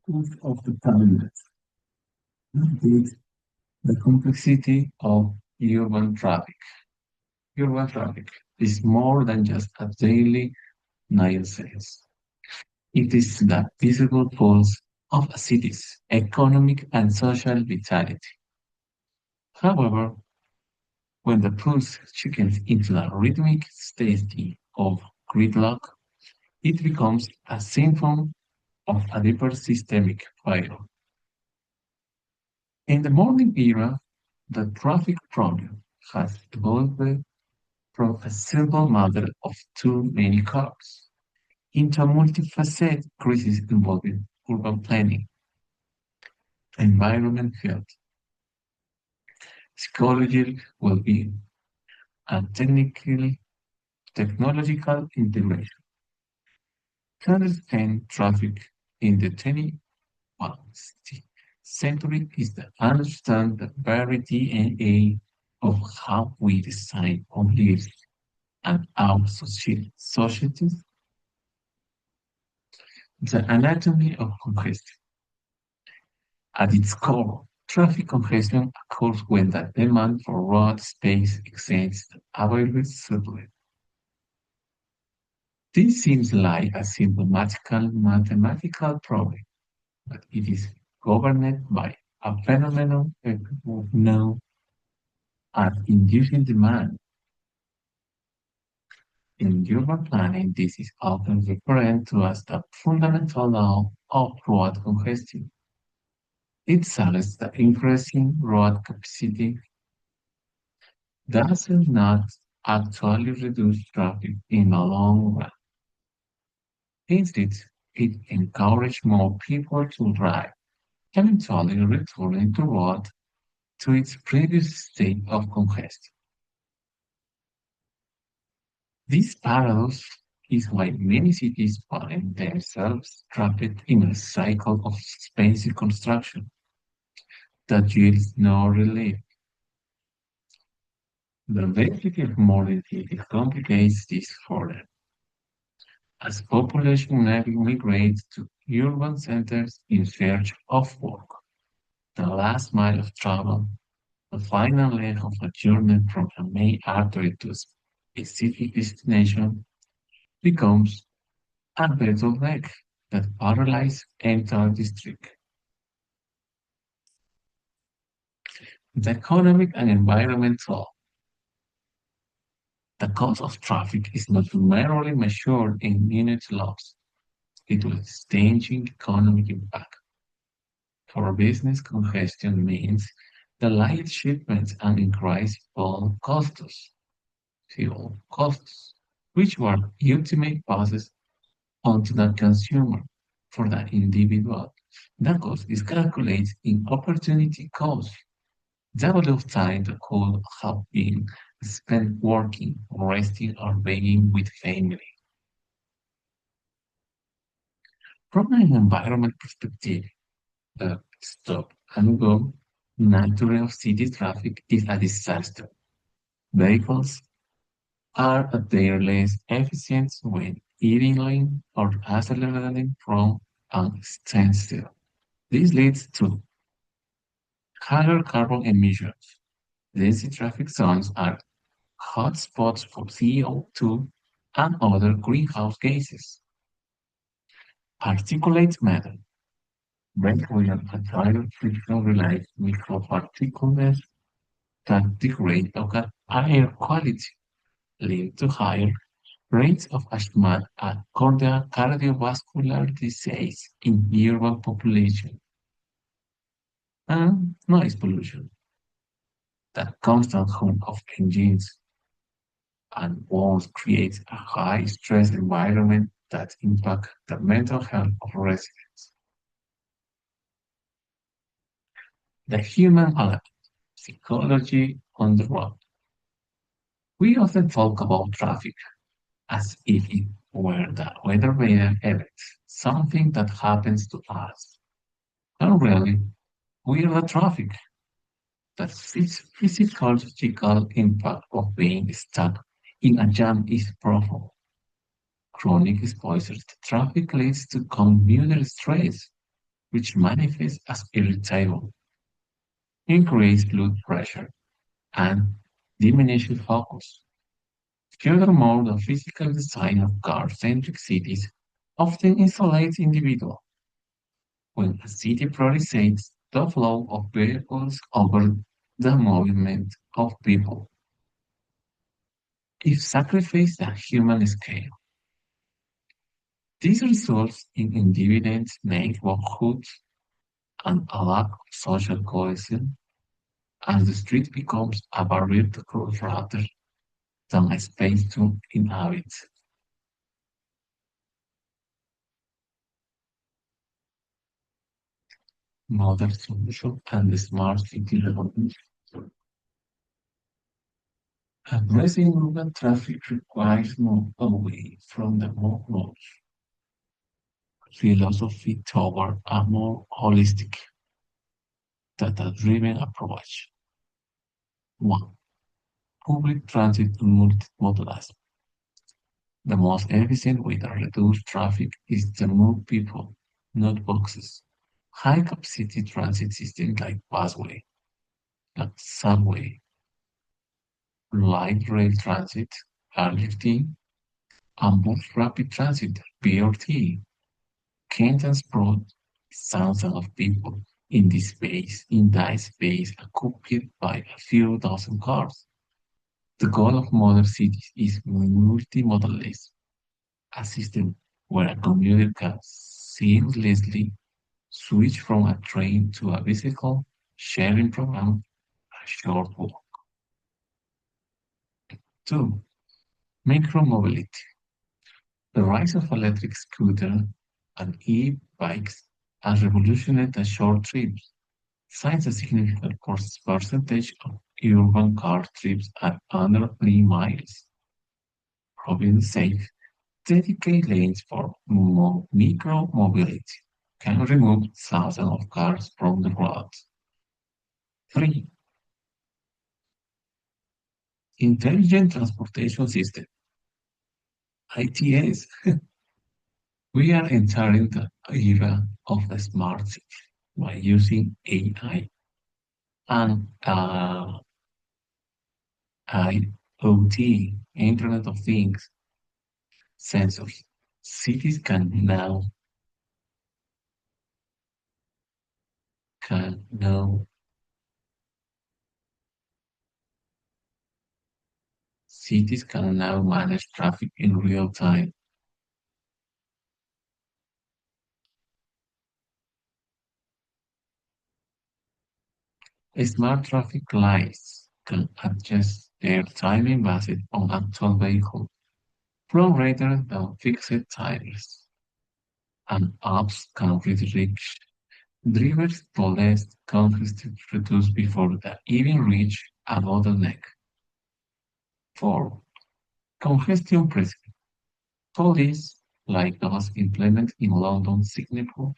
Proof of the timeless. Is the complexity of urban traffic. Urban traffic is more than just a daily nuisance. It is the visible pulse of a city's economic and social vitality. However, when the pulse chickens into a rhythmic state of gridlock, it becomes a symptom of a deeper systemic failure. In the modern era, the traffic problem has evolved from a simple matter of too many cars into a multifaceted crisis involving urban planning, environment health, psychological well-being, and technological integration. To understand traffic in the 21st century is to understand the very DNA of how we design our lives and our societies. The anatomy of congestion. At its core, traffic congestion occurs when the demand for road space exceeds the available supply. This seems like a simple mathematical problem, but it is governed by a phenomenon known as inducing demand. In urban planning, this is often referred to as the fundamental law of road congestion. It suggests that increasing road capacity does not actually reduce traffic in the long run. Instead, it encourages more people to drive, eventually returning the road to its previous state of congestion. This paradox is why many cities find themselves trapped in a cycle of expensive construction that yields no relief. The density of mobility complicates this further. As population migrates to urban centers in search of work, the last mile of travel, the final leg of a journey from a main artery to a specific destination, becomes a bottleneck that paralyzes entire district. The economic and environmental the cost of traffic is not merely measured in minutes lost. It was staging economic impact. For business, congestion means delayed shipments and increased fuel costs, which were ultimately passes on to the consumer. For the individual, the cost is calculated in opportunity cost, the amount of time that could have been spent working, resting, or being with family. From an environment perspective, the stop and go nature of city traffic is a disaster. Vehicles are at their least efficient when idling or accelerating from a standstill. This leads to higher carbon emissions. Dense traffic zones are hotspots for CO2 and other greenhouse gases. Particulate matter, mercury and higher friction release microparticles that degrade local air quality, leading to higher rates of asthma and cardiovascular disease in urban population. And noise pollution, the constant hum of engines and walls creates a high stress environment that impacts the mental health of residents. The human element, psychology on the road. We often talk about traffic as if it were the weather-related event, something that happens to us. And really, we are the traffic. The physiological impact of being stuck in a jam is profound. Chronic exposure to traffic leads to commuter stress, which manifests as irritable, increased blood pressure, and diminished focus. Furthermore, the physical design of car-centric cities often isolates individuals. When a city prioritizes the flow of vehicles over the movement of people, it sacrifices the human scale. This results in individuals neighborhoods and a lack of social cohesion, as the street becomes a barrier to cross rather than a space to inhabit. Modern solution and the smart city revolution. Addressing urban traffic requires move away from the monotonous philosophy toward a more holistic, data-driven approach. One, public transit and multimodalism. The most efficient way to reduce traffic is to move people, not boxes. High-capacity transit systems like busway, like subway, light rail transit, LRT, and bus rapid transit, BRT, can transport thousands of people in that space occupied by a few dozen cars. The goal of modern cities is multimodalism, a system where a commuter can seamlessly switch from a train to a bicycle sharing program a short walk. 2. Micromobility. The rise of electric scooters and e-bikes has revolutionized the short trips. Since a significant percentage of urban car trips are under 3 miles, proving safe, dedicated lanes for micro-mobility can remove thousands of cars from the road. 3. Intelligent Transportation System ITS. We are entering the era of the smart city by using AI and IoT, Internet of Things, sensors. Cities can now cities can now manage traffic in real time. Smart traffic lights can adjust their timing based on actual vehicle flow rather than fixed timers, and apps can redirect drivers to less congested routes before they even reach a bottleneck. 4. Congestion pricing. Police, like those implemented in London, Singapore,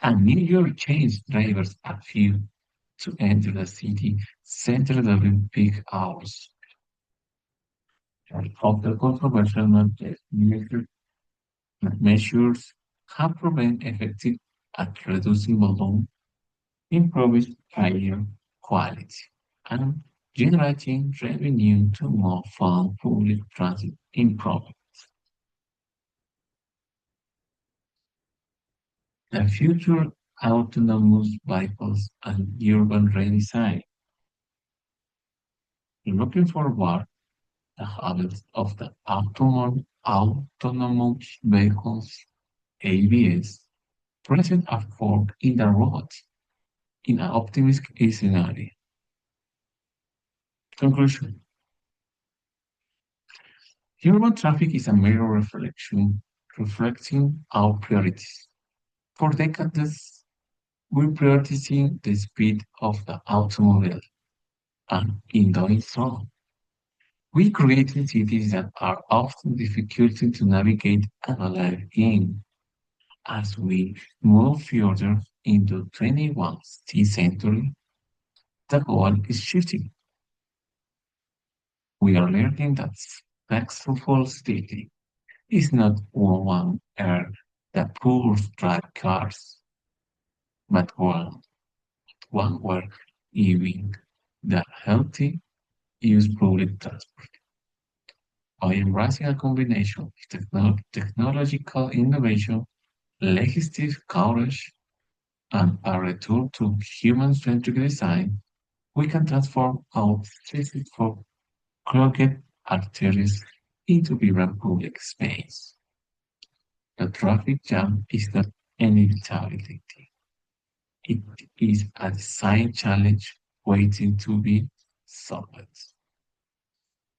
and New York changed drivers a few to enter the city center during peak hours. Of the controversial measures have proven effective at reducing volume, improving air quality, and generating revenue to more fund public transit improvement. The future autonomous vehicles and urban redesign. Looking forward, the habits of the autonomous vehicles AVS present a fork in the road in an optimistic scenario. Conclusion. Urban traffic is a mirror reflecting our priorities. For decades, we prioritizing the speed of the automobile, and in doing so, we created cities that are often difficult to navigate and live in. As we move further into 21st century, the goal is shifting. We are learning that successful city is not one that pours drive cars. but one where even the healthy use public transport. By embracing a combination of technological innovation, legislative courage, and a return to human-centric design, we can transform our cities for clogged arteries into vibrant public space. The traffic jam is not an inevitability. It is a design challenge waiting to be solved.